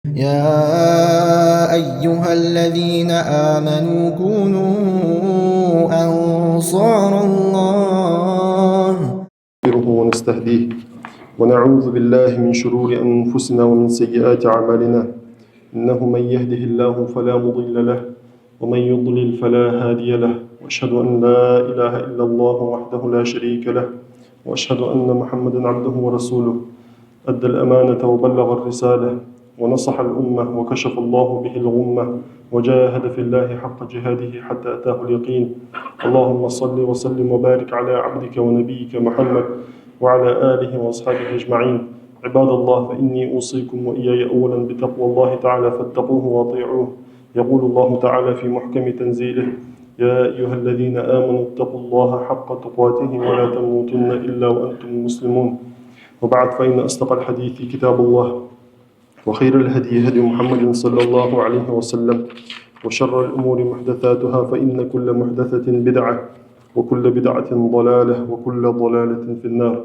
يا أيها الذين آمنوا كونوا أنصار الله ونستهديه ونعوذ بالله من شرور أنفسنا ومن سيئات أعمالنا إنه من يهده الله فلا مضل له ومن يضلل فلا هادي له وأشهد أن لا إله إلا الله وحده لا شريك له وأشهد أن محمدا عبده ورسوله أدى الأمانة وبلغ الرسالة ونصح الأمة وكشف الله به الغمة وجاهد في الله حق جهاده حتى أتاه اليقين. اللهم صل وسلم وبارك على عبدك ونبيك محمد وعلى آله وأصحابه أجمعين. عباد الله، فإني أوصيكم وإياي أولا بتقوى الله تعالى فاتقوه وأطيعوه. يقول الله تعالى في محكم تنزيله: يا أيها الذين آمنوا اتقوا الله حق تقاته ولا تموتن إلا وأنتم مسلمون. وبعد، فإن أصدق الحديث كتاب الله، وخير الهدي هدي محمد صلى الله عليه وسلم، وشر الأمور محدثاتها، فإن كل محدثة بدعة، وكل بدعة ضلالة، وكل ضلالة في النار.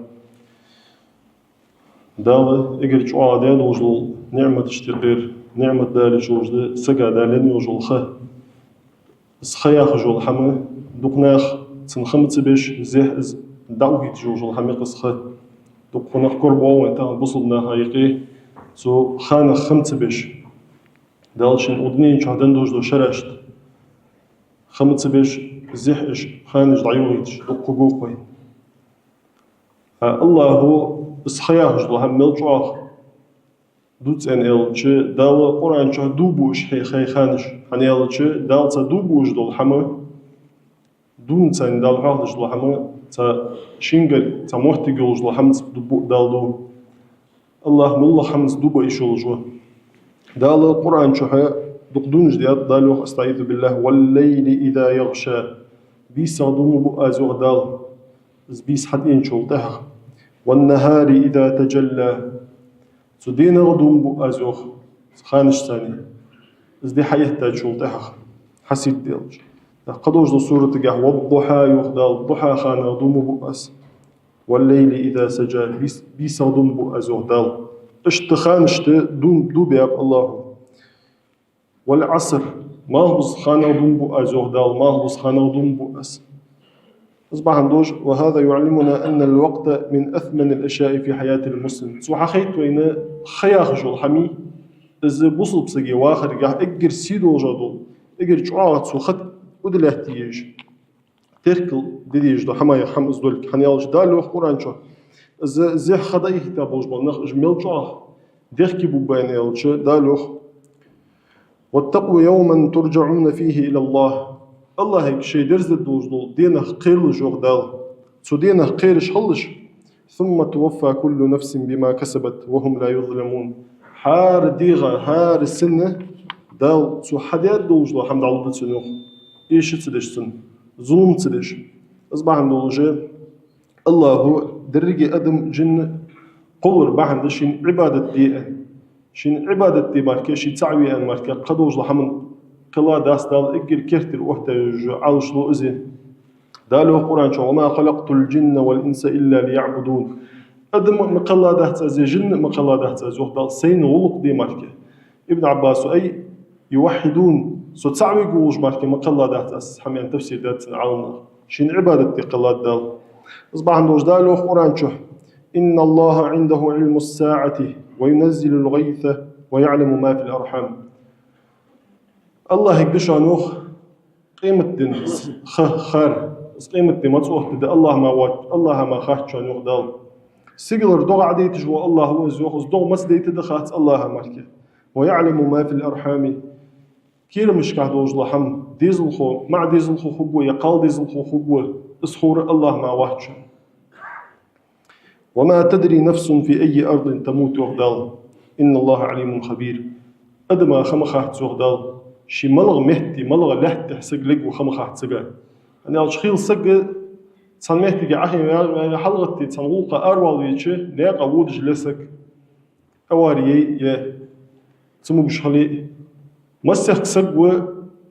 دالة إجر شعاع دال وجل نعمة اشتقير نعمة دال جوجل سجا دالين وجل خه سخياخ جول حمه دقناخ تنخمت بيش زيه دعوه جوجل حمه قسخه دقناخ قربوا وانت بصلنا هايقي سو خانة خمت بيش دالشين أدنين شهدن دوجلو شرشت خمت بيش زيحش خانج ضعيويتش دقوقو قوي الله هو سخياخ جل هم ملجوخ دوت ان الچ دال قرآن چه دوبوش خي خانش هني الچ دال تا دوبوش دول حما دون تن دال خالش دول حما تا شينجل تا محتجل جل حمد دال دو الله مل حمد دوبا يشول جو دال القرآن چه دقدونج ديات دالو استعيذ بالله والليل إذا يغشى بيس صادوم بو أزوغ دال بيس حد إنشول تها والنهار إذا تجلى سدينا غدوم بو أزوغ خانش ثاني دي حياة تاجول تها حسيت ديلج قدوش دو سورة تجاه والضحى يغدال الضحى خان غدوم بو أس والليل إذا سجى بيس غدوم بو أزوغ دال اشتخانشت دو بياب الله والعصر ما هو خان غدوم بو أزوغ دال ما هو خان غدوم بو أس أصبح عندوش. وهذا يعلمنا أن الوقت من أثمن الأشياء في حياة المسلم. سو حخيت وين خياخ جول حمي إذا بوصل بسجي واخر جاه إجر سيدو جدول إجر شعات سو خد ودله تيج تركل ديج دو حماي حمز دول حنيالش دالو قرآن شو إذا زح خداي كتابوش بنخ جميل شاه ديركي بوبين يالش دالو. واتقوا يوما ترجعون فيه إلى الله. الله هيك شيء درز الدوزدول دينه قيل جوغ دال سو دينه قيرش حلش ثم توفى كل نفس بما كسبت وهم لا يظلمون. حار ديغا حار السنة دال سو حديات دوزدول حمد الله تسنوخ إيش تسدش سن ظلم تسدش. أصبح عندوجه الله هو درجة أدم جن قول بعد شين عبادة دي شين عبادة دي ماركة شي تعوي أن ماركة قدوج لحمن قلا داس دال إجر كرتر وحتى عاوش لو إزين دالو القرآن شو وما خلقت الجن والإنس إلا ليعبدون. أدم مقلا دهت زي جن مقلا دهت زوح دال سين ولق دي ماركة ابن عباس أي يوحدون سو تعوي جوج ماركة مقلا دهت أس حميان تفسير دات عالنا شين عبادة دي قلا دال. أصبح عندوش دالو القرآن شو إن الله عنده علم الساعة وينزل الغيث ويعلم ما في الأرحام. الله يقدش عنوخ قيمة دين خار قيمة دين ما تصوح تدي الله ما وات الله ما خاش عنوخ دال سيجلر دوغ عدي تجوا الله هو زوخ دوغ مسدي تدخات الله ماركه ويعلم ما في الأرحام. كير مش قاعد دوج لحم ديزل خو مع ديزل خو خبوه يقال ديزل خو خبوه اسخور الله ما واتش. وما تدري نفس في أي أرض تموت وغدال إن الله عليم خبير. أدما خمخات زوغدال شي ملغ مهتي ملغ لحت سجلق وخمخات سجا أنا أشخيل سجى صن مهتي جاهي يعني حلقتي صنغوقة أروى ويتش لا قود جلسك أواري يا تسمو بشحلي مسخ سجوا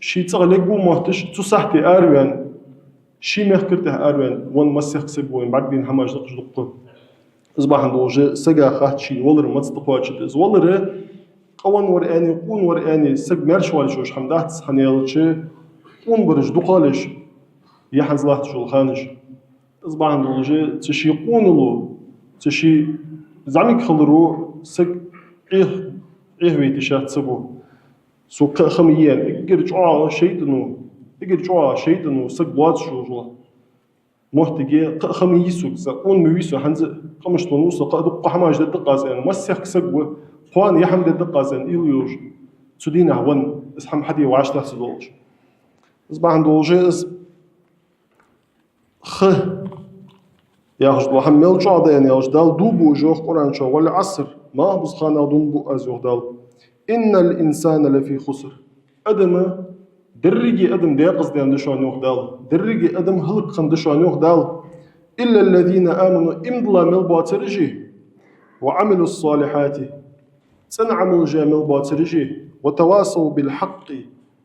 شي تغلق ومهتش تصحتي أروان شي مهكرته أروان وان مسخ سجوا بعد بين هماج دقة أصبح عنده سجى خاتشي ولر ما تستقواتش ولر قوان وراني قون وراني سق مرش والشوش حمدات حنيلش قون برج دقالش يحنز لاحت شو الخانش اصبح ندولج تشي قونلو تشي زعمك خلرو سق إيه بيتشات سبو سوق خميان إجر شيطانو سق بلاد شو محتاجة خمي يسوق زقون ميسو حنز قمش تونوس قد حماج دقة زين مسح سق خوان يحمد الدقة زين إليوج تدينا ون اسحم حدي وعاش تحت دولج أصبح ندولج خ يا هجدو حمل جعدين يا هجدال دوبو جوخ قرآن شو والعصر ما بس خانا دنبو أزوغدال إن الإنسان لفي خسر أدم درجي أدم ديقز ديان دشوان يوغدال درجي أدم هلق خن دشوان يوغدال إلا الذين آمنوا إمضلا ملبا ترجي وعملوا الصالحات سنعمل جا ملبا ترجي وتواصوا بالحق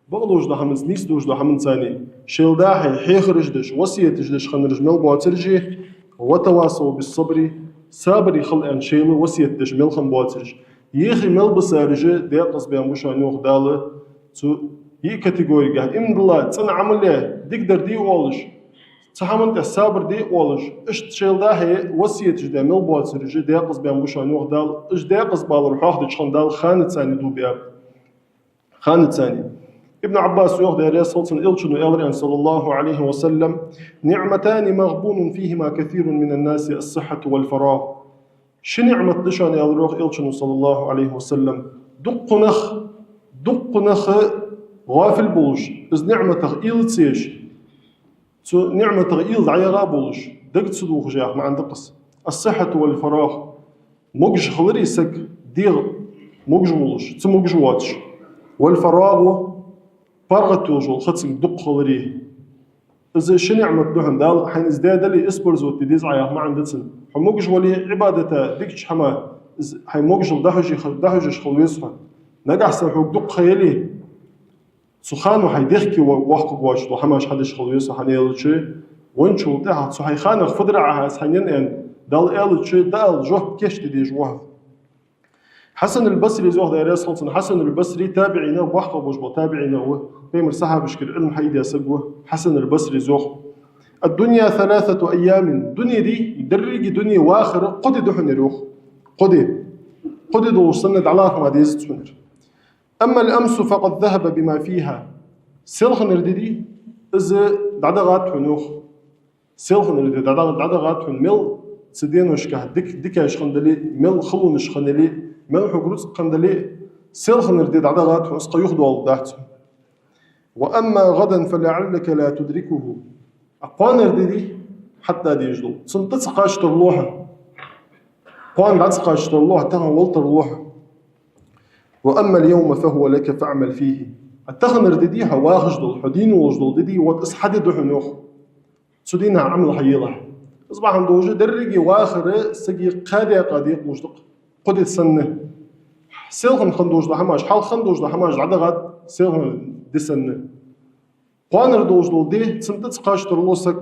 بغلوش ده حمز نيس دوش ده حمز ثاني شيل داحي حيخرج دش وصية دش خنرج ملبا ترجي وتواصوا بالصبر صابر خل أن شيله وصية دش ملخم باترج يخي ملبس أرجع ديقص بيان وشان يوخ داله تو كاتيجوري جاه إمدلا تنا عمله دقدر دي أولش تحمل الصبر دي أولش إيش شيل ده هي وصية جدا ملبس أرجع ديقص بيان وشان يوخ دال إيش ديقص بالروح دش خن دال خانة ثاني دو بياب خانة ثاني ابن عباس يوخ داري صلى الله صلى الله عليه وسلم نعمتان مغبون فيهما كثير من الناس الصحة والفراغ شنعمة دشان يالروخ إلشنو صلى الله عليه وسلم دق نخ غافل بولش إز نعمة إيل تسيش نعمة إيل عيغا بولش دقت صدوخ جاح ما عندقس الصحة والفراغ موجش خلري سك ديغ موجش بولش تموجش واتش والفراغ فرغتو جول خدسك دق خلري إذا شنعمة دهن دال حين ازداد لي اسبرز وتديز عياه ما عندتن حموجش ولي عبادته ديكش حما حين موجش دهجش خلويسها نجح سحوك دق خيالي سخانو حيدخكي وحق واش وحماش حدش خلويسها حنيلشي وينشو تاعها سو حيخانق فدرعها سحنين ان دال الشي دال جوه كيش تدي جوه حسن البصري زوه داير صلصن حسن البصري تابعينا وحق وجبه تابعينا هو بيمر صحاب بشكل علم حيدي سقوه حسن البصري زوه الدنيا 3 أيام دنيا دي درجي دنيا واخر قد دحن روخ قد دو سند على ما ديز تسنر أما الأمس فقد ذهب بما فيها سلخ نرددي إذا دعدغات حنوخ سلخ نرددي دعدغات حن مل سدين وشكه دكاش خندلي مل خلونش خندلي مل حقروس خندلي سلخ نرددي دعدغات حن اسقى يخدو الدهت وأما غدا فلعلك لا تدركه أقوان نرددي حتى ديجلو سنتسقاش ترلوها قوان دعسقاش ترلوها تغن والترلوها وأما اليوم فهو لك فاعمل فيه التغن نردديها واخجدل حدين وجدل ددي وتسحدد حنوخ سدينها عمل حيلة أصبح عنده وجه درجي واخر سجي قادق مجدق قد سنة سيلخن خندوج لحماش حال خندوج لحماش عدغات سيلخن دي سنة قوانر دوجدل دي تسقاش ترلوسك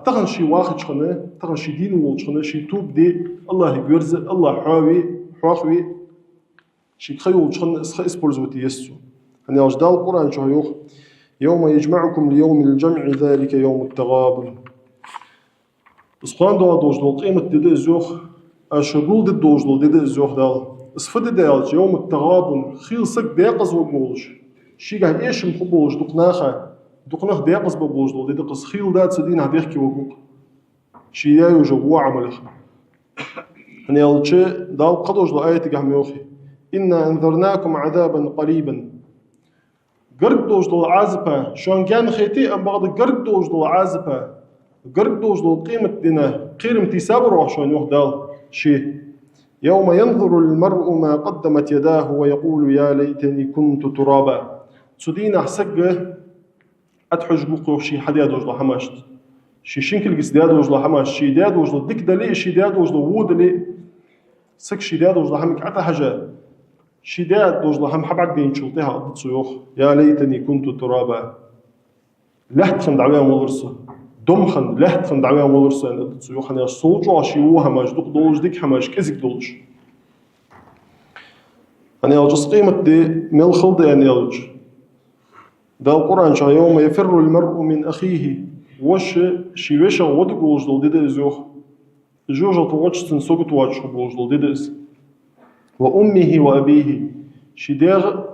تغن شي واخد شخنه تغن شي دين وشخنه شي توب دي الله يبرز الله حواوي شي خيول شخنه اسبورز وتيسو يعني أجدال القرآن شو يوم يجمعكم ليوم الجمع ذلك يوم التغابن اسقان دوجدل قيمة دي زوخ أشغول دي دوجدل دي زوخ دال اسفد دالج يوم التغابن خيل سك ديقز وبولش شي قاعد ايش مخبولش دقناخ ديقز ببوجدل دي دقز خيل دات سدين هديخكي وقوق شي دايو جوا عملخ يعني يالشي دال قدوج لآية قهم يوخي إنا أنذرناكم عذابا قريبا قرق دوجدل عازبا شون كان خيتي أم بعض قرق دوجدل عازبا قرق دوجدل قيمة دينا قيرم تيسابر وحشون يوخ دال شي يوم ينظر المرء ما قدمت يداه ويقول يا ليتني كنت ترابا سدين حسق أتحج بوقو شي حدياد وجل حماشت شي شنكل قس دياد وجل حماش شي دياد وجل ديك دلي شي دياد وجل وود لي سك شي دياد وجل حمك عتا حاجة شي دياد وجل حم حبعك دين شلطيها قد صيوخ يا ليتني كنت ترابا لحت خن دعويا مولرسة دم خن لحت خن دعويا مولرسة قد صيوخ أنا صوتوا شي وها ماش دوق دولج ديك حماش كزك دولج أنا يلجس قيمة دي ملخل دي أن يلج دا القرآن شا يوم يفر المرء من أخيه وش شيوشا ودقوش دل دي إزيوخ جوجة توجه تنسوق توجه بوش دل دي إز وأمه وأبيه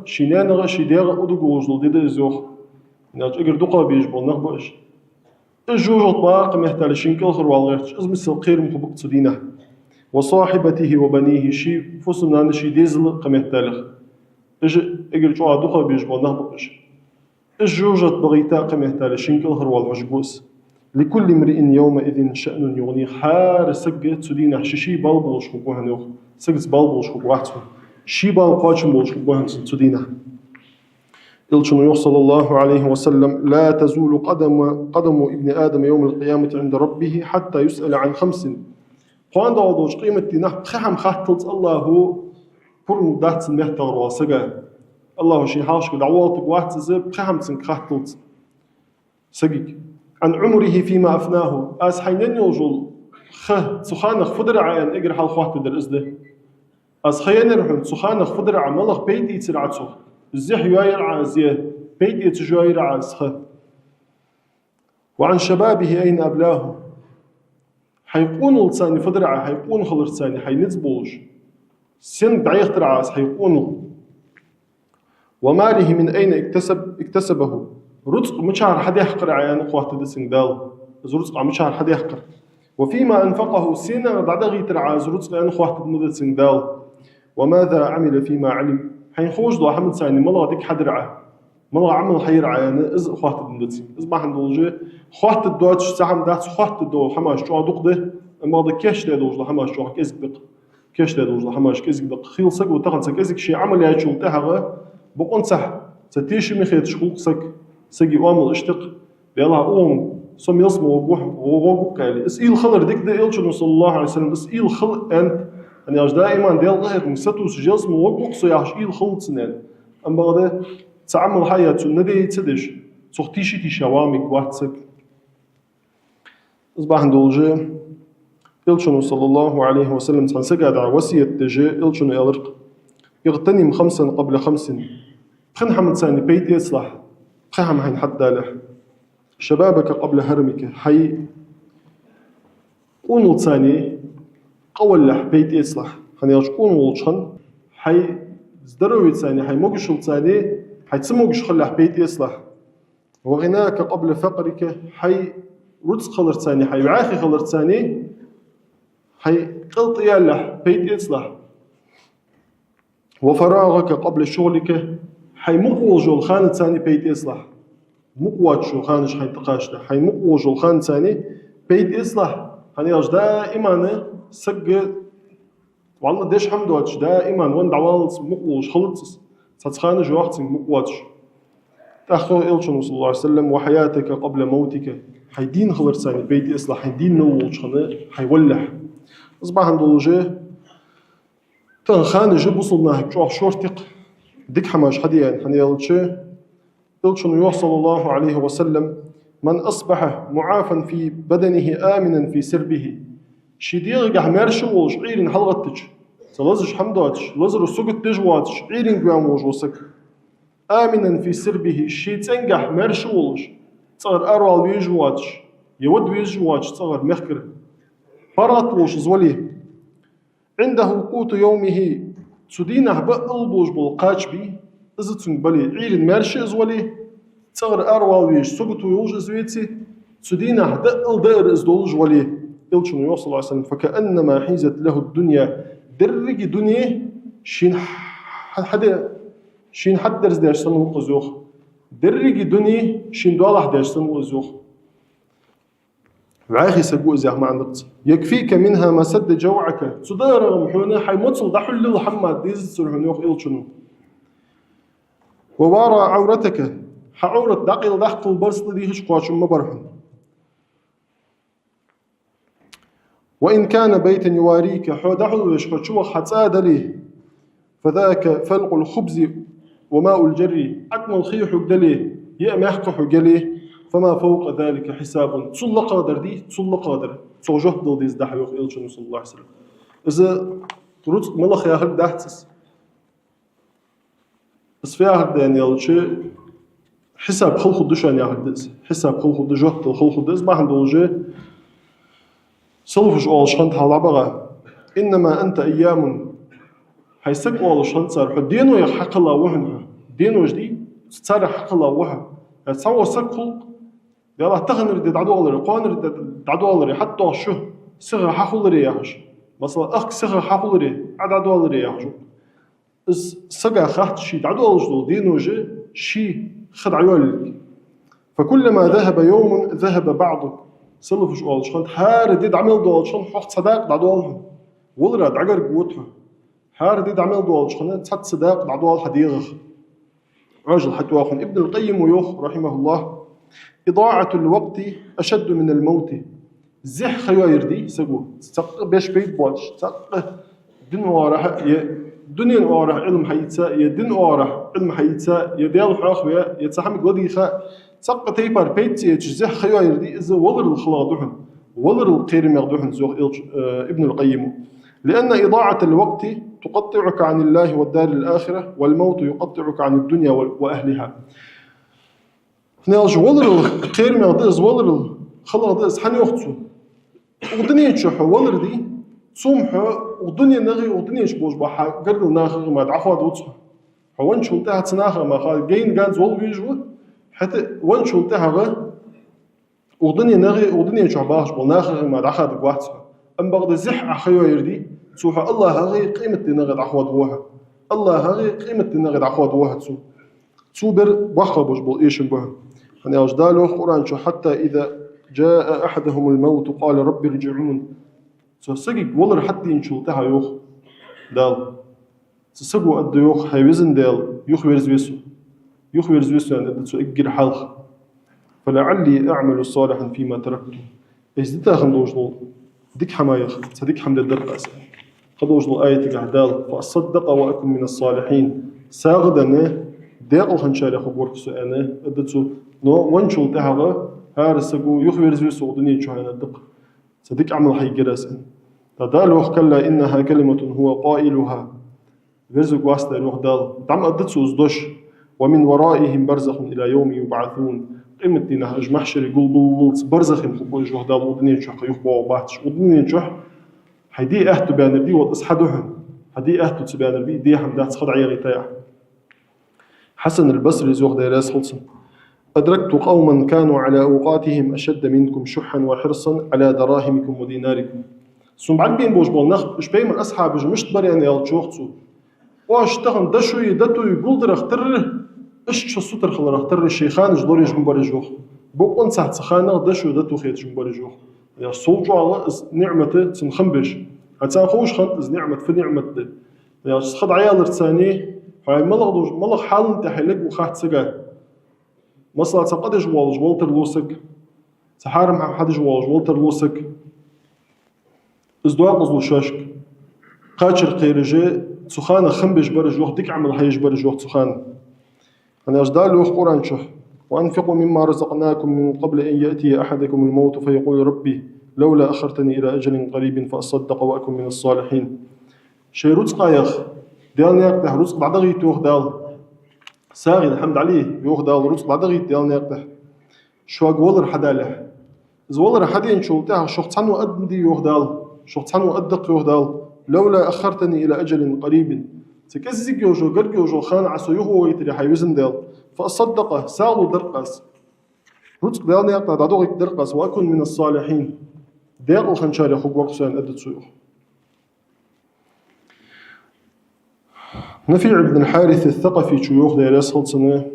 شنانغ شداغ ودقوش دل دي إزيوخ ناج أجر دقا بيج بول نخبش الجوجة طباق محتال شنكل خر والغيرتش إزم السلقير مخبق تصدينه وصاحبته وبنيه شي فصلنا نشي ديزل قمحتالخ أجر جوا دقا بيج بول نخبش الجوجة بغيتا قمحتال شنكل خر والغشبوس لكل امرئ يومئذ شأن يغني حار سجة تدينه شي بالبولش خبوها نوخ سجت بالبولش خبوها شي بالقاتش بولش خبوها تدينه إلشن صلى الله عليه وسلم لا تزول قدم ابن آدم يوم القيامة عند ربه حتى يسأل عن 5 قوان دعوضوش قيمة دينه بخيحم خاطلت الله برن دهت المهتر واسقا الله شي حاشك دعواتك واحد زب بخيحم تنك خاطلت سقيك عن عمره فيما أفناه أس حينين يوجل سخانخ فدر عين إقر حال خوات در إزده أس خيان رحم سخانخ فدر عملخ بيت يتسرعته الزح يوير عازيه بيت يتجوير عازخه وعن شبابه أين أبلاه حيقون لساني فدرعه حيقون خلر لساني حينزبولش سن دعيخ ترعاس حيقون وماله من أين اكتسبه رزق مشاعر حد يحقر عيان قوات دسن دال رزق مشاعر حد يحقر وفيما أنفقه سنة دعدغي ترعاز رزق عيان قوات دسن دال وماذا عمل فيما علم حين خوش ضو حمد ساني ملا ديك حدرعه ملا عمل حيرعه يعني إز خوات دندتي إز باحن دولجي خوات الدوتش سحم دات خوات الدو حماش جوا دقده أما هذا كيش ده دوج لحماش جوا كيزك دق كيش ده دوج لحماش كيزك دق خيل سق وتقن سق كيزك شيء عمل يا شو تهغه بقون صح ستيش مخيت شخوق سق سقي وامل اشتق بيلا قوم سم يصمو وبوح قال اسئيل خلر ديك ده إلشن صلى الله عليه وسلم اسئيل خل أنت أنا أجد دائما ديال ظهر مستو سجلس موقق صياح إيل خلط سنان أما هذا تعمل حياة الندي تدش سختيشي تشوامك واتسك أصبح دولجة إلشن صلى الله عليه وسلم تنسقى دع وصية دجا إلشن يلرق يغتنم 5 قبل 5 بخن حمد ثاني بيت يصلح بخهم هين حتى له شبابك قبل هرمك حي قونل ثاني قول له بيت يصلح هني يشكون ولشان حي زدروي ثاني حي موجش ثاني حي تسموجش خله بيت يصلح وغناك قبل فقرك حي رزق خلر ثاني حي عاخي خلر ثاني حي قلط ياله بيت يصلح وفراغك قبل شغلك حي مقوى جول خان ثاني بيت يصلح مقوى شو خانش حي تقاشته حي مقوى جول خان ثاني بيت يصلح هني يج دائما سق والله ديش حمدوش دائما وين دعوالس مقوش خلص تتخانج جو وقت مقوش تأخذ إلشن صلى الله عليه وسلم وحياتك قبل موتك حيدين خلر ثاني بيت إصلاح حيدين نولش خنا حيولح أصبح عند الوجه تنخانج بوصلنا جوع شورتق ديك حماش حديان حني إلشن يوصل الله عليه وسلم من أصبح معافا في بدنه آمنا في سربه شدير جه مرشوش عيرين حلقتش تلازش حمداتش لازر سوق تجواتش عيرين جواموش وسك آمنا في سربه شي تنجح مرشوش تصغر أروال ويجواتش يود ويجواتش تصغر مخكر فرطوش زولي عنده قوت يومه تدينه بقلبوش بالقاش بي إذا بلي عيرين مرش زولي تصغر أروال ويج سوق تويوج زويتي تدينه دقل دائر إزدولج ولي إلشن يوصل الله عليه وسلم فكأنما حيزت له الدنيا درج دنيا شين حد درس داش سنو قزوخ درج دنيا شين دوالح داش سنو قزوخ وعاخي سقو إزاح ما عندك يكفيك منها ما سد جوعك صدار محونا حيموتصل دحل للحماد ديز سرحنوخ إلشنو ووارى عورتك حعورة دقيل دحق البرس دي هش قواشم مبرحن وإن كان بيتا يواريك حودحل ويشخشوخ حتى دليه فذاك فلق الخبز وماء الجري عدم الخيح دليه يأمحقح جليه فما فوق ذلك حساب تصل قادر دي تصل قادر توجه دل ديز دحيوخ إلشن صلى الله عليه وسلم إذا رزق ملخ ياخد دحتس إصفياء يعني يلشي حساب خلق الدشان يهدز حساب خلق الدجوت الخلق الدز ما هندولجي سلفش أول شنط هالعبغة إنما أنت أيام هيسك أول شنط صار حدينه يحق الله وهنها دينه جديد صار حق الله وها تصور سك خلق يلا تغنر دي دعدو الله قانر دعدو الله حتى شو صغر حقول رياش مثلا أخ صغر حقول ري عددو الله رياش صغر خات شي دعدو الله دينه جي شي خد عيال فكلما ذهب يوم ذهب بعضه سلف شو شخنت حار ديد عمل دول شخن حق صداق دعدولهم ولرا دعجر قوتها حار ديد عمل دول شخن تحت صداق دعدول حديغ راجل حتى واخن ابن القيم ويوخ رحمه الله إضاعة الوقت أشد من الموت زح خياير دي سقو تسق بيش بيت بوش تسق دين واره دنيا واره علم حيتسا يا دين واره علم حيتسا يا ديال حاخويا يتسحم قدي خا تسق تيبر بيت يتزح خياير دي إذا ولر الخلاق دحن ولر القيرم يغدحن زوغ ابن القيم لأن إضاعة الوقت تقطعك عن الله والدار الآخرة والموت يقطعك عن الدنيا وأهلها نالج ولر القيرم يغدز ولر الخلاق دز حن يوختسو ودنيا تشوح ولر دي صومحه ودنيا نغي ودنيا شبوش بحا قرل ناخر ما دعفوات وتصح وان شلتها تناخر ما خال جين قانز ول بيجو حتى وان شلتها غا ودنيا نغي ودنيا شعباش بناخر ما دعخات قواتها ام بغد زح اخيو يردي سوح الله هغي قيمة نغي دعخوات وها الله هغي قيمة نغي دعخوات وها تسو بر بخا بوش بول ايشن بها يعني اجدالو قران شو حتى اذا جاء احدهم الموت قال رب ارجعون سجق ولر حتى ينشلتها يوخ دال سسقو قد يوخ هيوزن دال يوخ ويرزويسو يعني دتسو اجر حلخ فلعلي اعمل صالحا فيما تركته ايش دتا خندوجلو ديك حمايخ صديق حمد الدرقاس خدوجلو آية قعدال فأصدق وأكن من الصالحين ساغدنا داقل خنشاري خبورك سؤانا دتسو نو وانشلتها هارسقو يوخ ويرزويسو ودنيا شوهانا الدق صديق عمل حي جراسن تدالوخ كلا إنها كلمة هو قائلها برزق واسطة روح دال دعم أدتسو زدوش ومن ورائهم برزخ إلى يوم يبعثون قيمة دينها أج محشر يقول بللت برزخ خبوي جوه دال ودنيا شوح يخبوا باتش ودنيا شوح هدي أهتو بان دي وتصحدوهم هدي أهتو تبان بي دي حمدات صخد عيغي تايح حسن البصري زوخ دايراس خلصن أدركت قوما كانوا على أوقاتهم أشد منكم شحا وحرصا على دراهمكم وديناركم سون بعد بين بوش بول نخ إش بين أصحاب مش بريان يالتشوختو واش تغن دشو يدتو يقول در اختر إش شو سطر خلر اختر الشيخان جدور يجمع برجوخ بوقن ساعة سخانة دشو يدتو خيت جمع برجوخ يا صوجو على نعمته تنخنبش هتسان خوش خنت إز نعمة في نعمة يا خد عيال رتساني هاي ملغ حال انت حلق وخاحت سقا مثلا تقد جوالج والتر لوسك سحارم حد جوالج والتر لوسك ازدواق ازلو شاشك قاتشر قيرجي سخانة خنبش برجوخ ديك عمل حيج برجوخ سخانة أنا أجدال لوخ قرآن شح وأنفقوا مما رزقناكم من قبل أن يأتي أحدكم الموت فيقول ربي لولا أخرتني إلى أجل قريب فأصدق وأكن من الصالحين شي رزق ياخ ديالنا يقتح رزق بعد غيت يوخ دال ساغي الحمد عليه يوخ دال رزق بعد غيت ديالنا يقتح شو أقولر حداله إذا والله حدين شو تاع شو تصنو قد دي يوخ دال شو تصنو قدق يوخ دال لولا أخرتني إلى أجل قريب تكزيك يوجو قرق يوجو خان عسو يوهو ويتري حيوزن دال فأصدقه ساغو درقس رزق ديالنا يقتح دادوغيك درقس وأكن من الصالحين ديال خنشاري أخوك وقسان أدت سيوخ نفيع بن الحارث الثقفي شيوخ ديريس خلصنا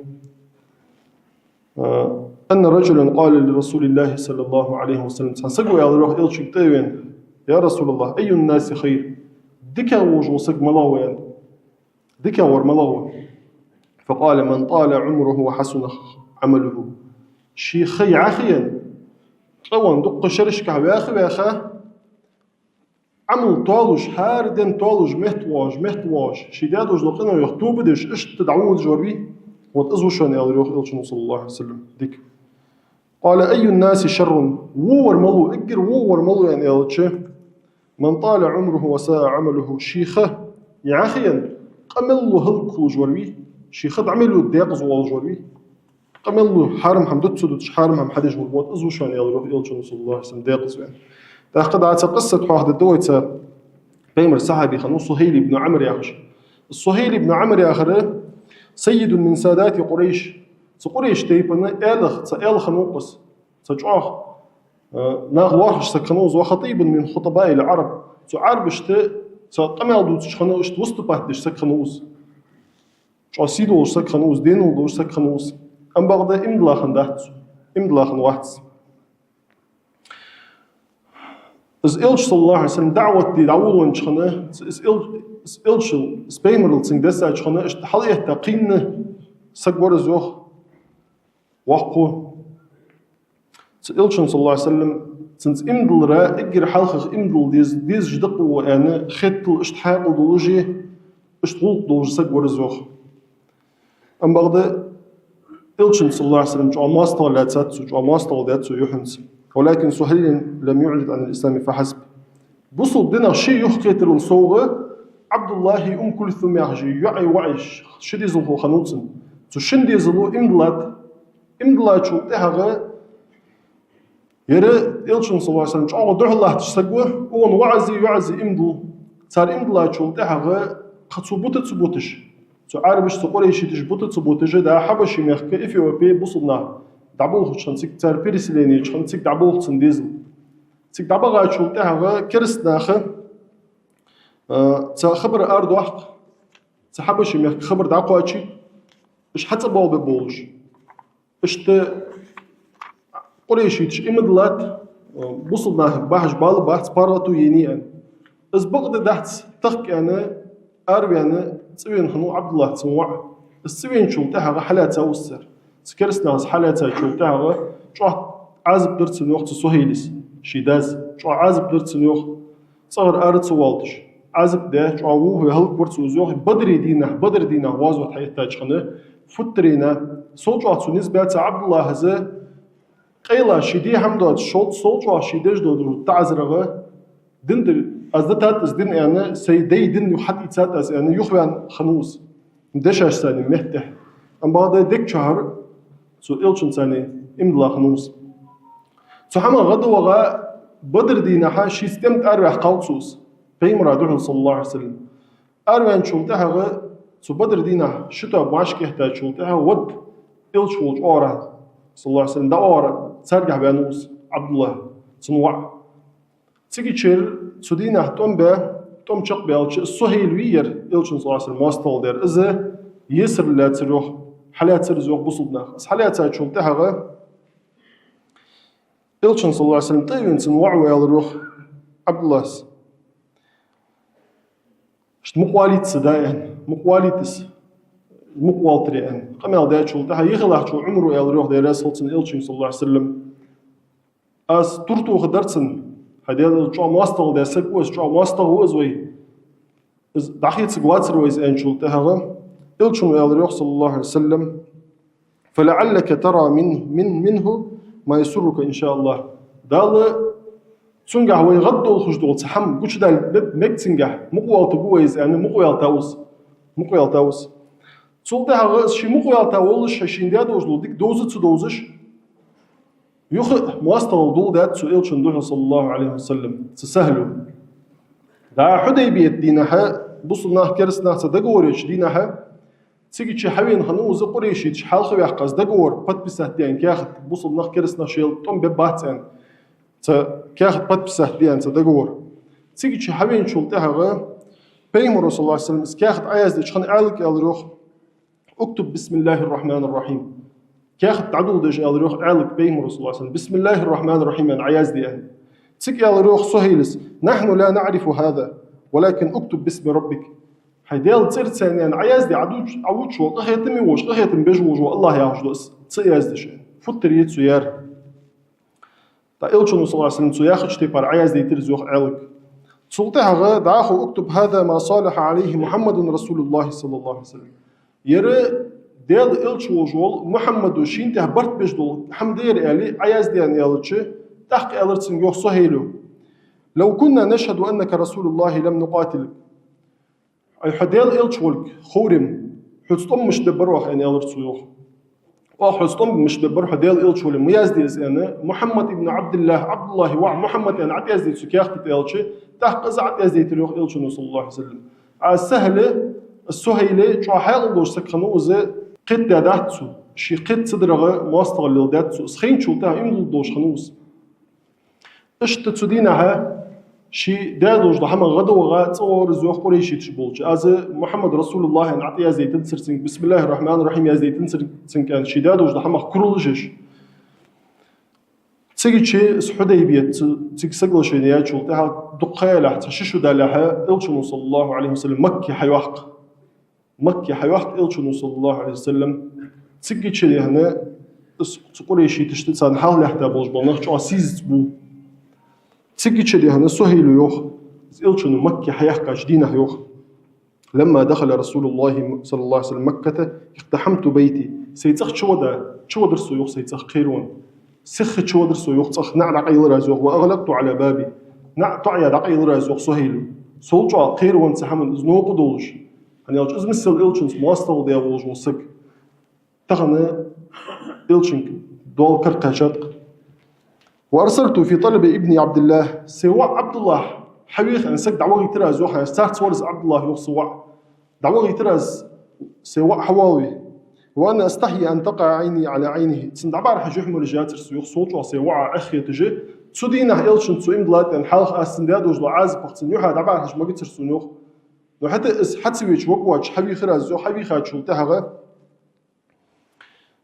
أن رجلا قال لرسول الله صلى الله عليه وسلم سنسقوا يا روح إلشك تاوين يا رسول الله أي الناس خير دكا وجو سق ملاوين دكا ور ملاو فقال من طال عمره وحسن عمله شي خي عخيا طوان دق شرشك يا أخا عمل طالوش حاردن طالوش مهتواج شدادوش لقنا يخطوب دش إيش تدعون جوربي وتأزوشان يا روح إلشن صلى الله عليه وسلم ديك قال أي الناس شر وور ملو إجر وور ملو يعني يلتشي من طال عمره وساء عمله شيخه يا أخيا قمل له هلكو جوربي شي خد عملوا الديق زوال جوري قملوا حارم هم دوتش حارم هم حدش والبوت ازو شان يلروح يلشون صلى الله عليه وسلم ديق زوين تاخد على قصة واحد الدويته بيمر صحابي خنو صهيل بن عمرو يا أخي الصهيل بن عمرو يا أخي سيد من سادات قريش قريش تيبنا آل خنوقس تجوه ناغ واخش سكنوز وخطيب من خطباء العرب عربشت قمل دوت خنوش وسط باتش سكنوز سيدو سكنوز دينو دوش سكنوز أم بغدا إمدلا خندات إمدلا خنواتس إز إلش صلى الله عليه وسلم دعوة دي دعوة خنا إز إلش سبيمر السين دسا خنا حليه تقين سكبر زوخ وقو إلش صلى الله عليه وسلم سنس إمدل را إجر حلقة إمدل ديز جدق وأنا خطل اشتحاق ودولوجي اشتغل دولوج سكبر زوخ أم بغدا إلش صلى الله عليه وسلم جو ماستر لا تاتسو جو ماستر لا تاتسو يحنس ولكن سهيل لم يعلن عن الإسلام فحسب بصل دينا شيء يحكيت الصوغة عبد الله كلثوم يحجي يعي وعيش شدي زلو خنوتسن تو شندي زلو إمدلات شو تهغى يرى إلشن صلى الله عليه وسلم جعل دوح الله تشتقوه وان وعزي إمدل صار إمدلات شو تهغى تثبوتش تو عاربش تقولي شي تثبوتش دا حبشي ميخك إفيوبي بصلنا دعبوه شان سيك تار بيرسليني شان سيك دعبوه تنديزل سيك دعبوه شو تهغى كرس ناخه خبر أرض واحد حبشي ميخك خبر دعقواتشي إش حتى بول ببولش إش قريشي تش إمدلات بصلنا باحش بال باحت باراتو ينيئن إز بغد دحت تخك أنا أربي أنا تسوين خنو عبد الله تسموع السوين شو تهغى حالاتها وسر سكرس ناس حالاتها شو تهغى شو عازب درت الوقت سهيلس شي داز شو عازب درت الوقت صغر أرد سوالتش عازب ده شو عوه هلك برت سوزوخ بدر دينا وازوت حيتاج خنه فترينا صوت نسبة عبد الله هذا قيلا شدي حمدات شوت صوت شديش دود تعزرغه دندر أزدتات أزدين يعني سيدي دين يحد يتسات يعني يخوان خنوس مدشاش ثاني مهته أم بعد ديك شهر سو إلشن ثاني إمدلا خنوس سو حما غدو وغا بدر دينها شي استمت أربع قوتسوس بيم رادوه صلى الله عليه وسلم أربع شلتها سو بدر دينها شتا باش كهتا شلتها ود إلشولج أورا صلى الله عليه وسلم دا أورا سرجع بانوس عبد الله صنوع تيجي تشير سودينا توم شق بيالش السهيل وير إلشن صلى الله عليه وسلم واستول دير إذا يسر لا تروح حالات ترزوق بصدنا حالات شلتها إلشن صلى الله عليه وسلم طيب صنوع ويالروح عبد الله شت مقواليت سداين مقواليتس مقوالتريان قمال دا شلتها يخلع شو عمره يالروح دير رسولتن إلشن صلى الله عليه وسلم أس ترتو خدرتن هذا شو ماستل ده سكوس شو ماستل هو زوي دحيت سقواتر ويز أن شلتها إلشن يالروح صلى الله عليه وسلم فلعلك ترى منه ما يسرك إن شاء الله دال تنجح ويغضوا الخجدول تحم قش دال مك تنجح مقوال تقويز يعني مقوال تاوس تولتها غاز شي مقوال تاولش شين ديا دوزلو ديك دوزش يخ مواصل دول دات سؤال شندوه صلى الله عليه وسلم تسهلوا دا حديبية دينها بصلنا كرسنا تدقوريش دينها تيجي شي حوين خنوز قريشي تشحال خوي حقاس دقور بات بساتين كاخد بصلنا كرسنا شيل طم بباتين كاخد بات بساتين تدقور تيجي شي حوين شلتها غا بيمر صلى الله عليه وسلم كاخد عايز دي شخن عالك الروح اكتب بسم الله الرحمن الرحيم كاخد تعدل دج الروح عالك بيمر صلى الله عليه وسلم بسم الله الرحمن الرحيم يعني عايز دي يعني تيجي الروح سهيلس نحن لا نعرف هذا ولكن اكتب باسم ربك هيديل تصير ثانيا عايز دي عود شو قهيتمي وش قهيتم بجوج والله يعوج تسياز دي شيء فتريت سيار تا إلشن صلى الله عليه وسلم سياخد شتيبار عايز دي ترزوخ عالك سلطها غا دعاخو اكتب هذا ما صالح عليه محمد رسول الله صلى الله عليه وسلم يرى ديل إلشو وجول محمد وشين تهبرت بجدول حمدير آلي عايز دي أن يالتش تحق آلتسن يوخ سهيلو لو كنا نشهد أنك رسول الله لم نقاتلك أي حديل إلشولك خورم حستم مش دبروح يعني ألر تسويوخ وحستم مش دبروح ديال إلشول ميازديز أنا محمد ابن عبد الله محمد أنا عتيازدي سكياخت إلشي تحقز عتيازدي تريوخ إلشون صلى الله عليه وسلم على السهلة السهيلة شو حال دوش سكنو زي قد داتسو شي قد صدرغه ماستر للداتسو سخين شو تاه يمدل دوش خنوس اشت تسدينها شي دادوش ضحما غدو وغا تصور زوخ قريشي تشبولش از محمد رسول الله نعطيها زيتن سرسنك بسم الله الرحمن الرحيم يا زيتن سرسنك كان شي دادوش ضحما كرولجش تسيجي شي سحديبية تسيج سقل شي نيات شو تاها دقيلة حتى ششو دالها إلشون صلى الله عليه وسلم مكي حيوحق إلشون صلى الله عليه وسلم تسيجي شي هنا قريشي تشتسان حال لحتى بولش بلنخ شو عسيز تبو تسيجي شي هنا سهيل يوخ إلشون مكي حيحق جدينه يوخ لما دخل رسول الله صلى الله عليه وسلم مكة اقتحمت بيتي سيتخ شو درسو يوخ سيتخ خيرون سخت شو درسو يوخ نع دقيل رازوخ وأغلقت على بابي نع تعيا دقيل رازوخ سهيل سولجا خيرون سحمن زنوق دولش يعني يوج إز مثل إلشنس مواصل ديابولج وسك تغنى إلشنك دول كرقاشات وأرسلت في طلب ابن عبد الله سواء عبد الله حبيخ أن سك دعوة يتراز وحنا ستارت سورس عبد الله يوخ سواء دعوة يتراز سواء حواوي وأنا أستحي أن تقع عيني على عينه تسند عبارة حجوح مرجات رسويخ صوت وسواء أخي تجي تسودينا إلشن تسويم دلات أن حالخ أستنداد وجلو عازب وقتن يوحد عبارة حج ما قلت رسونيوخ لو حتى ويش وقواج حبيخ رازو حبيخ هاتشولتها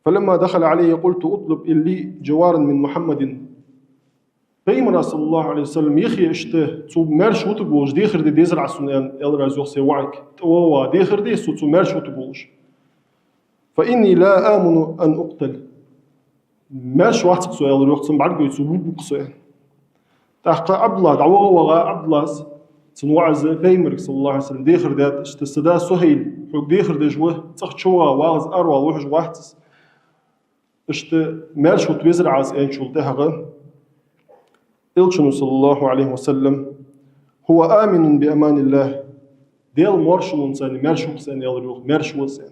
فلما دخل عليه قلت أطلب إلي جوارا من محمد بيمرا صلى الله عليه وسلم يخي اشته تو مرش وتبوش ديخر دي ديزر عسونيان الرازوخ سواعك توا ديخر دي تو مرش وتبوش فإني لا آمن أن أقتل مرش واحد سؤال يوقتن بعد قوي تسوي بقصة تحقق عبد الله دعوة وغا عبد الله تنوعز بيمرك صلى الله عليه وسلم ديخر دات اشتسدا سهيل حق ديخر دي جوه تخ شوا واغز أروى وحج واحد اشت مرش وتوزر عاز أن شلتها إلشن صلى الله عليه وسلم هو آمن بأمان الله ديال مرشل إنسان مرشل سان يالروح مرشل سان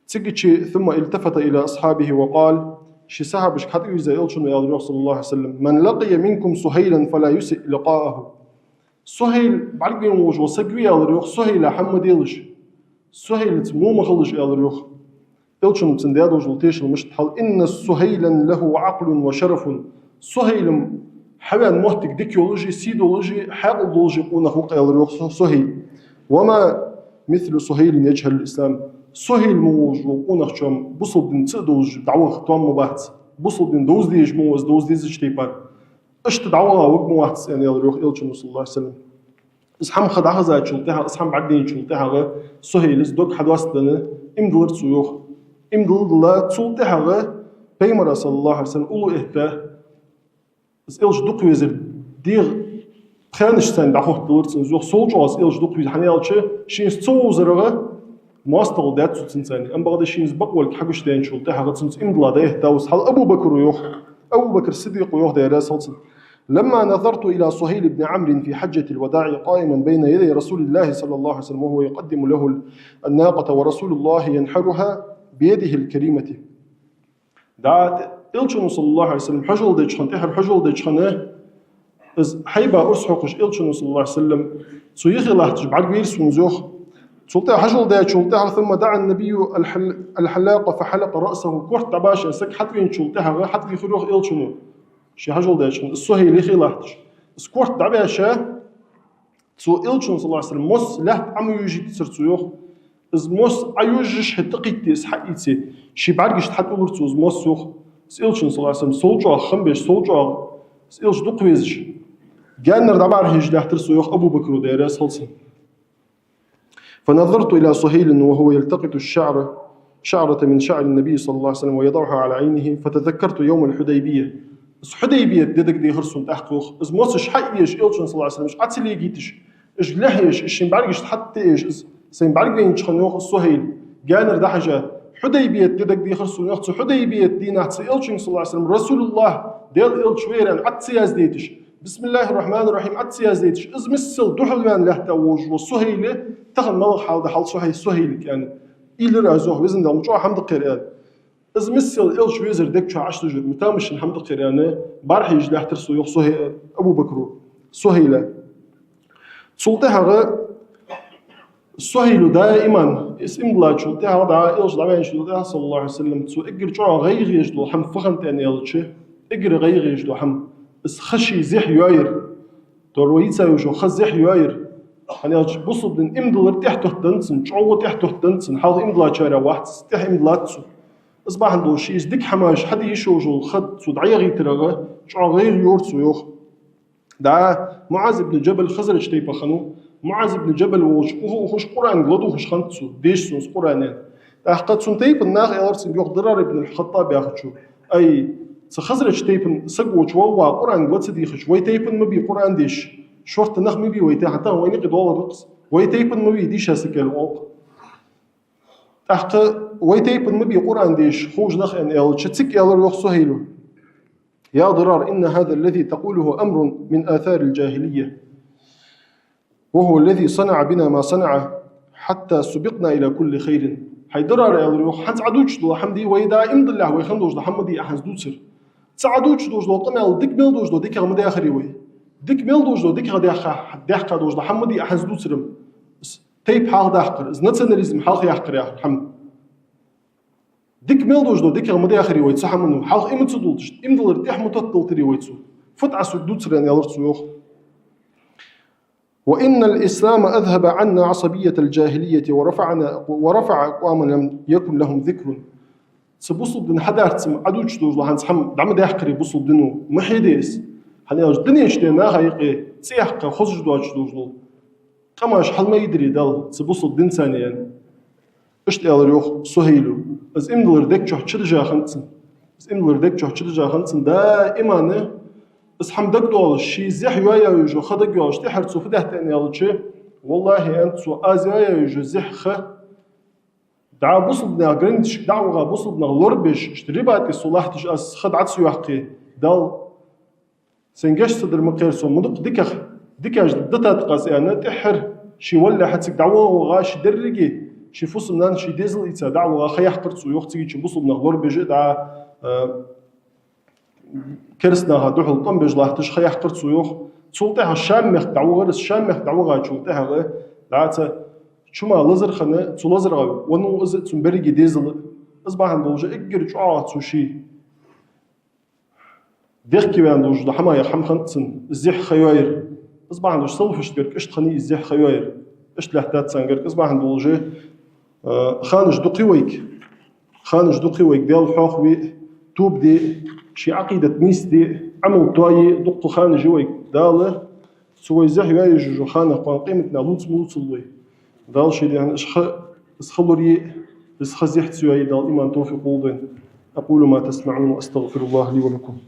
تيجي ثم التفت إلى أصحابه وقال شي صاحبش حتى إذا إلشن يالروح صلى الله عليه وسلم من لقي منكم سهيلا فلا يسئ لقاءه سهيل بعد بين وجه وسقي يالروح سهيل حمد يلش سهيل مو مخلش يالروح إلشن تنداد وجلتيش المشتحل إن سهيلا له عقل وشرف سهيل حوان مهتك ديكيولوجي سيدولوجي حاقولوجي قونا خوق يالروح سهيل وما مثل سهيل يجهل الإسلام سهيل موج وقونا خشم بصل دين تقدوج دعوة خطوان مباحث بصل دين دوز ديج موز دوز ديز اجتيبان اشت دعوة وقت مواحث يعني يالروح إلشن صلى الله عليه وسلم اسحام خدعها زايد شلتها اسحام بعدين شلتها سهيل ازدوك حدواستنا امدلر تسويوخ امدلر تسلتها بيمرا صلى الله عليه وسلم أولو إهتاه بس إلش دوك ويزر دير خانش سان دعوه دلرتن زوخ سولجوز إلش دوك ويزر حنيالش شين ستوزرغه ماستر دات سنساني أم بعد شين زبقول حقش دين شلتها غتسنس إمدلا ده داوس حال أبو بكر يوخ أبو بكر الصديق يوخ ده راس لما نظرت إلى سهيل بن عمرو في حجة الوداع قائما بين يدي رسول الله صلى الله عليه وسلم وهو يقدم له الناقة ورسول الله ينحرها بيده الكريمة دعت إلشن صلى الله عليه وسلم حجل ديشخن تحر حجل ديشخنه إز حيبا أرسحقش إلشن صلى الله عليه وسلم سيخي الله تجبعد ويرس ونزوخ سلطة حجل ديشخن ثم دعا النبي الحلاق فحلق رأسه كورت عباشا سك حتى شلتها حتى يخلوخ إلشنو شي حجل ديشخن السهيل يخي الله سكورت عباشا سو إلشن صلى الله عليه وسلم مس له عم يجي تسر سيوخ إز مس عيوجش حتقيتي إسحقيتي شي بعدش حتى ورتو إز مس سوخ إلشن صلى الله عليه وسلم سولجا خنبش سولجا إلش دقويزش جانر دبار هيج له ترسو يوخ أبو بكر وديراس هلسن فنظرت إلى سهيل وهو يلتقط شعرة من شعر النبي صلى الله عليه وسلم ويضعها على عينه فتذكرت يوم الحديبية حديبية ديدك دي هرسون تحقوخ إز موسش حقيش إلشن صلى الله عليه وسلم إش عتلي جيتش إش لحيش إش ينبعرقش حتى إيش سينبعرقين تشخنوخ السهيل جانر دحجة حديبية ديدك دي خرسون يخصو حديبية دي نحتي إلشن صلى الله عليه وسلم رسول الله ديل إلش ويران عتسياز ديتش بسم الله الرحمن الرحيم عتسياز ديتش إز مسل دوحلوان له توج والسهيلة تغن ملغ حال ده حال سهيل كان إيلر أزوه وزن دام شو حمد قريان إز مثل إلش ويزر دك شو عشت جد متامش حمد قريانه بارح يجي لحترسو يخ أبو بكر سهيلة سلطها سهيل دائما اسم الله سلطها دا إلش دعوان شو صلى الله عليه وسلم تسو إجر شو غير يجدو حم فخن تاني يلش إجر غير يجدو حم إس خشي زح ياير ترويتsa يجو خزح ياير يعني بصل دن إمدلر تحته تنسن شو تحته تنسن حاضر إمدلا شارع واحد تح إمدلاتسو أصبح عنده شيء يزدك حماش حد يشوجو خد سودعية غيترغه شو غير يورسو يوخ دعا معاذ بن جبل خزرج تيبا خنو معاذ بن جبل وخش قرآن غلطو خش خنتسو ديش سونس قرآنين قد سنتيب الناغ يلرسن بيوخ ضرار ابن الخطاب ياخدشو أي خزرج تيبن سقوش ووا قرآن غلط سديخش ويتيبن مبي قرآن ديش شورت نخ مبي ويتا حتى وين قدوال الرقص ويتيبن مبي ديش هسكال الوق ويتيبن مبي قرآن ديش خوج نخ ان ال شتسك يلر يوخ سهيلو يا ضرار إن هذا الذي تقوله أمر من آثار الجاهلية وهو الذي صنع بنا ما صنع حتى سبقنا إلى كل خير هاي ضرار يا ضرار حنس عدوش دو حمدي ويدا إمد الله ويخندوش دو حمدي أحنس دوتسر تعدوش دوش دو قمال ديك ميل دوش دو ديك غمدي آخري وي ديك ميل دوش دو ديك غدي دحقا دوش دو حمدي أحنس دوتسرم تيب حال دحقر إز نتسنريزم حال يحقر يا حمد ديك ميل دوش دو ديك غمدي آخري وي تصح منو حال إمد سدولتش إمدلر ديح متطل تري ويتسو فتع سدوتسرن يلرتسو يوخ وإن الإسلام أذهب عنا عصبية الجاهلية ورفع أقواما لم يكن لهم ذكر سبوصل دن حدارت سم عدوش دوش لهان سحم دعم دا يحقري بوصل دنو محيديس هل يوج دنيا اشتينا غايقي تسيحقا خزج دواج دوش دول قماش حل ما يدري دال سبوصل دن ثانيا اشتي ألر يوخ سهيلو از امدلر ديك جوح تشدجا خنتسن از امدلر ديك جوح تشدجا خنتسن دائما از حمدك دول شي زح يويا يجو خدك يوش تحر سوف ده تاني يالتشي والله أنت سو آزيايا يجو زح خ دعا بوصلنا غرينتش دعوة بوصلنا لوربش اشتريباتي صلاحتش أس خد عدسو يحقي دال سنجش صدر مقيرسو مدق ديكاش دتا تقاس يعني تحر شي ولا حتسك دعوة وغاش درجي شي فوصلنا شي ديزل إيتا دعوة خي يحقرتسو يوختي شي بوصلنا لوربش دعا كرسنا هادوح الطن بجلاحتش خي يحقرتسو يوخ تسلطيها الشامخ دعوة غير الشامخ دعوة غاش تسلطيها غير دعاتا شما لزر خنا تو لزر غاوي ونو از تنبرجي ديزل اصبح عندوجه اجر شعاع تشي ديخكي عندوجه ده حما يرحم خنتسن الزح خياير اصبح عندوش صلفش ديرك اشت خني الزح خياير اشت لحتات سانجر اصبح عندوجه خانج دقي ويك ديال حوخوي توب دي شي عقيده ميس دي عمل طاي دق خانج ويك داله سوي زح يجو خانه قيمتنا لوت موصلوي دال شيء يعني اسخلوري اسخزيحت سوى دال إيمان توفيق أقول ما تسمعون وأستغفر الله لي ولكم